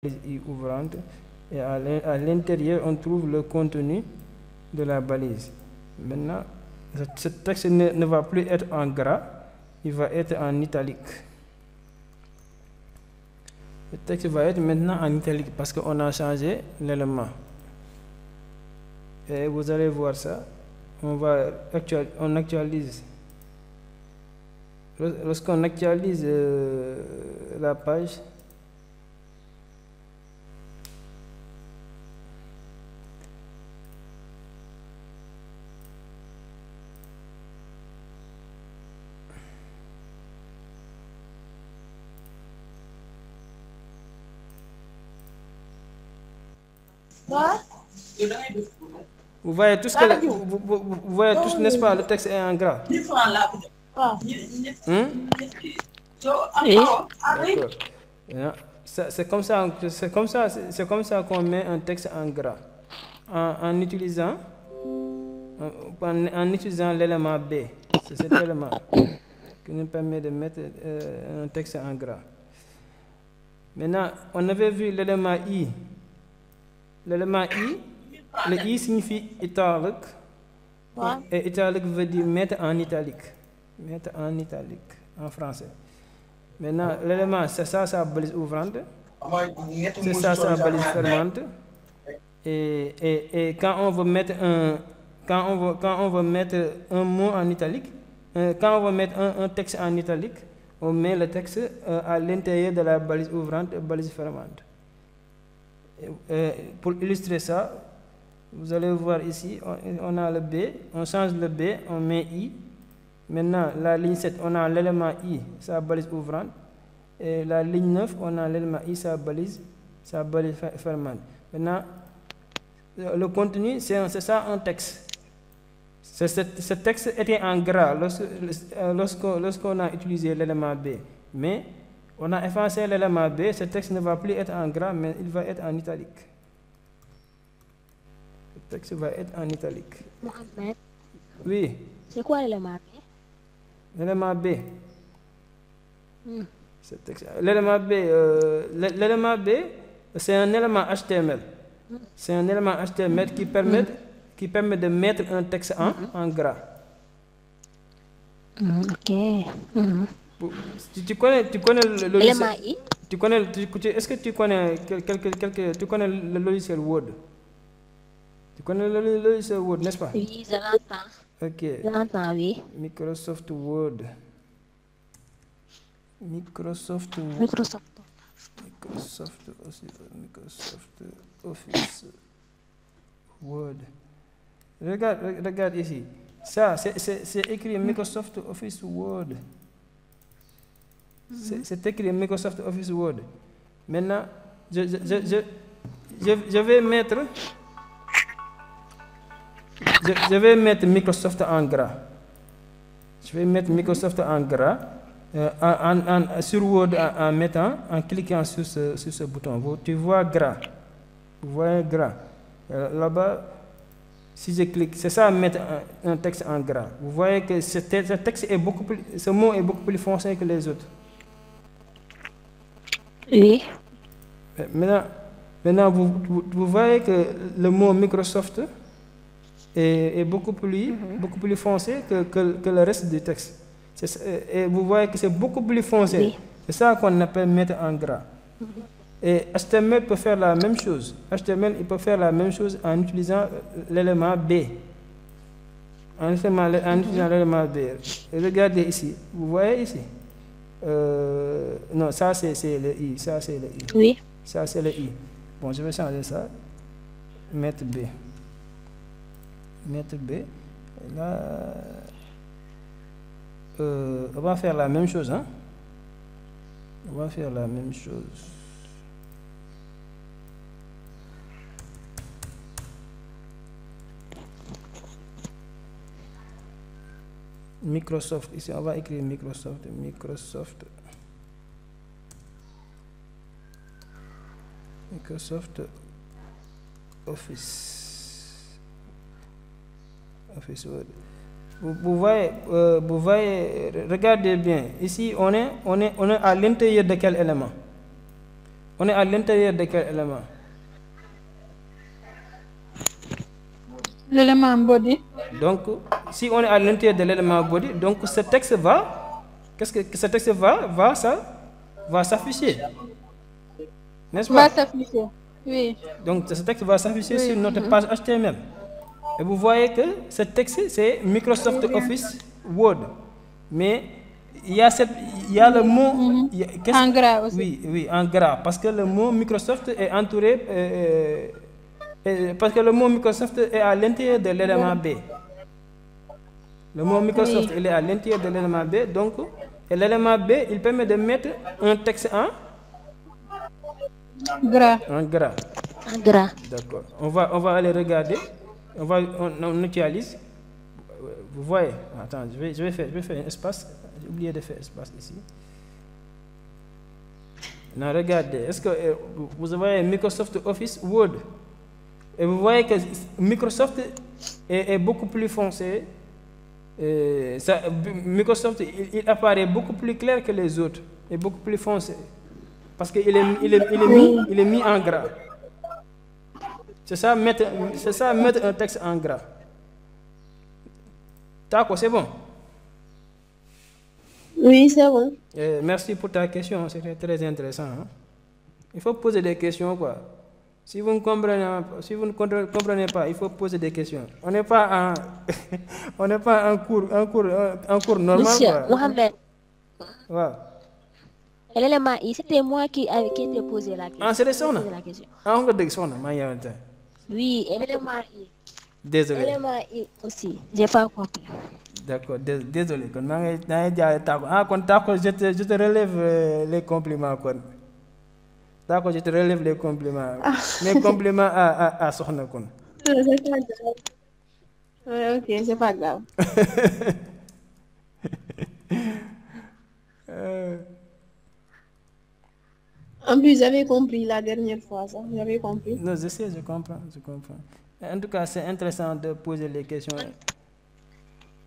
I ouvrante et à l'intérieur on trouve le contenu de la balise. Maintenant, ce texte ne va plus être en gras, il va être en italique. Le texte va être maintenant en italique parce qu'on a changé l'élément. Et vous allez voir ça. On actualise. Lorsqu'on actualise la page, vous voyez tout ce que vous voyez tous, n'est-ce pas, le texte est en gras. C'est comme ça qu'on met un texte en gras en utilisant l'élément B. C'est cet élément qui nous permet de mettre un texte en gras. Maintenant, on avait vu l'élément I. L'élément I, le I signifie italique. Et italique veut dire mettre en italique. Mettre en italique en français. Maintenant, l'élément, c'est ça sa balise ouvrante. C'est ça sa balise fermante. Et quand on veut mettre un mot en italique, quand on veut mettre un texte en italique, on met le texte à l'intérieur de la balise ouvrante et balise fermante. Pour illustrer ça, vous allez voir ici, on a le B, on change le B, on met I. Maintenant, la ligne 7, on a l'élément I, sa balise ouvrante. Et la ligne 9, on a l'élément I, sa balise fermante. Maintenant, le contenu, c'est ça un texte. Ce texte était en gras lorsqu'on a utilisé l'élément B. Mais on a effacé l'élément B, ce texte ne va plus être en gras, mais il va être en italique. Le texte va être en italique. Mohamed. Oui. C'est quoi l'élément B? L'élément B. L'élément B, c'est un élément HTML. C'est un élément HTML qui permet de mettre un texte en gras. Ok. Tu connais le logiciel. I? Est-ce que tu connais tu connais le logiciel Word? Tu connais le logiciel Word, n'est-ce pas? Oui, je l'entends. Ok. Je l'entends, oui. Microsoft Word. Microsoft Office Word. Regarde ici. Ça, c'est écrit Microsoft Office Word. C'est écrit Microsoft Office Word. Maintenant, je vais mettre Microsoft en gras. Je vais mettre Microsoft en gras sur Word en cliquant sur ce bouton. Tu vois gras. Vous voyez gras. Là-bas, si je clique, c'est ça mettre un texte en gras. Vous voyez que ce texte est ce mot est beaucoup plus foncé que les autres. Oui. Maintenant vous voyez que le mot Microsoft est beaucoup plus foncé que le reste du texte. Et vous voyez que c'est beaucoup plus foncé. Oui. C'est ça qu'on appelle mettre en gras. Et HTML peut faire la même chose. HTML, il peut faire la même chose en utilisant l'élément B. En utilisant l'élément B. Et regardez ici. Vous voyez ici? Non, ça c'est le I. Ça c'est le I. Oui. Ça c'est le I. Bon, je vais changer ça. Mettre B. Mettre B. Là, on va faire la même chose. Hein? On va faire la même chose. Microsoft, ici on va écrire Microsoft Office Word. Vous voyez, regardez bien, ici on est à l'intérieur de quel élément? On est à l'intérieur de quel élément? L'élément body. Donc, si on est à l'intérieur de l'élément body, donc ce texte va, qu'est-ce que ce texte va s'afficher, n'est-ce Va pas? s'afficher. Oui. Donc, ce texte va s'afficher Oui, sur notre page HTML. Et vous voyez que ce texte, c'est Microsoft Office Word. Mais il y a le mot... En gras aussi. Oui, en gras. Parce que le mot Microsoft est entouré... parce que le mot Microsoft est à l'intérieur de l'élément B. Le mot Microsoft, il est à l'intérieur de l'élément B. Donc, l'élément B, il permet de mettre un texte en gras. En gras. En gras. D'accord. On va aller regarder. On utilise. Vous voyez. Attends, je vais faire un espace. J'ai oublié de faire espace ici. Maintenant, regardez. Est-ce que vous voyez Microsoft Office Word? Et vous voyez que Microsoft est beaucoup plus foncé. Microsoft, il apparaît beaucoup plus clair que les autres. Et beaucoup plus foncé. Parce qu'il est mis en gras. C'est ça, mettre un texte en gras. D'accord, c'est bon? Oui, c'est bon. Merci pour ta question, c'était très intéressant. Hein? Il faut poser des questions, quoi. Si vous ne comprenez pas, il faut poser des questions. On n'est pas en cours normal. Monsieur quoi. Mohamed, Ouais. l'élément I, c'était moi qui t'ai posé la question. Ah, c'est ça, non? La question. Ah, on va dire ça, non? Oui, l'élément I. Désolé. L'élément I aussi, j'ai pas compris. D'accord, désolé. Quand je te relève les compliments. D'accord, je te relève les compliments. Mes compliments à Sohna. C'est pas grave. Ouais, ok, c'est pas grave. En plus, j'avais compris la dernière fois, ça. J'avais compris. Non, je sais, je comprends. En tout cas, c'est intéressant de poser les questions.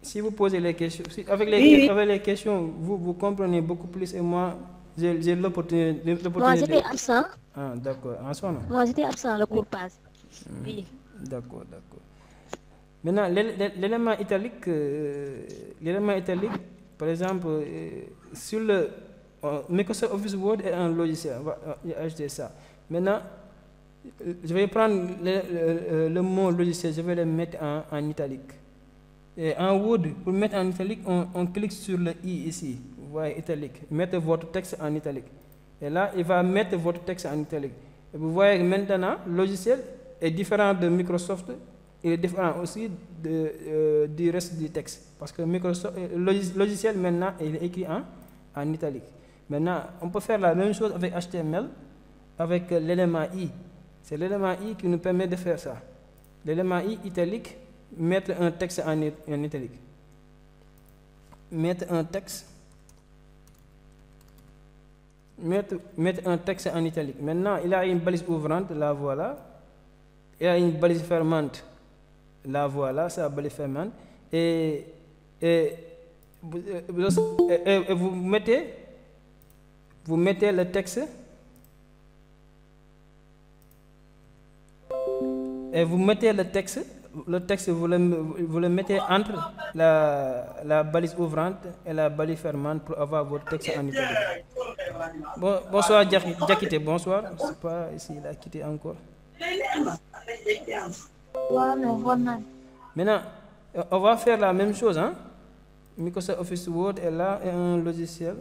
Si vous posez les questions, avec les questions, vous comprenez beaucoup plus et moi, j'ai l'opportunité. Moi, j'étais absent. Ah, d'accord. En soi, non? Moi, j'étais absent, le cours passe. Oui. D'accord. Maintenant, l'élément italique, par exemple, sur le Microsoft Office Word est un logiciel. On va ajouter ça. Maintenant, je vais prendre le mot logiciel, je vais le mettre en italique. Et en Word, pour mettre en italique, on clique sur le I ici. Vous voyez, italique. Mettez votre texte en italique. Et là, il va mettre votre texte en italique. Et vous voyez que maintenant, le logiciel est différent de Microsoft. Il est différent aussi du reste du texte. Parce que le logiciel, maintenant, il est écrit en italique. Maintenant, on peut faire la même chose avec HTML, avec l'élément I. C'est l'élément I qui nous permet de faire ça. L'élément I italique, mettre un texte en italique. Mettre un texte en italique. Maintenant, il a une balise ouvrante, la voilà. Il a une balise fermante, la voilà, c'est la balise fermante. Et vous mettez le texte. Et vous mettez le texte, vous le mettez entre la balise ouvrante et la balise fermante pour avoir votre texte en italique. Bonsoir Diakité, bonsoir. Je ne sais pas s'il a quitté encore. Maintenant, on va faire la même chose. Hein? Microsoft Office Word est là et un logiciel.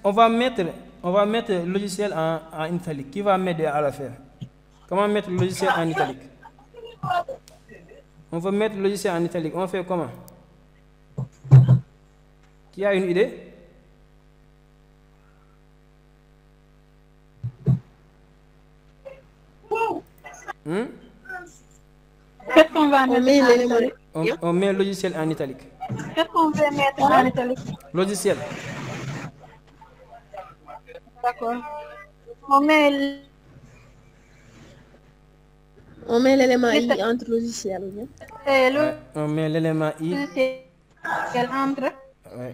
On va mettre le logiciel en italique. Qui va m'aider à le faire? Comment mettre le logiciel en italique? On va mettre le logiciel en italique. On fait comment? Qui a une idée? Qu'est-ce qu'on va mettre en italique? On met le logiciel en italique. Qu'est-ce qu'on va mettre en italique? Logiciel. D'accord. On met l'élément I entre logiciel. On met l'élément I Quel entre? Ouais.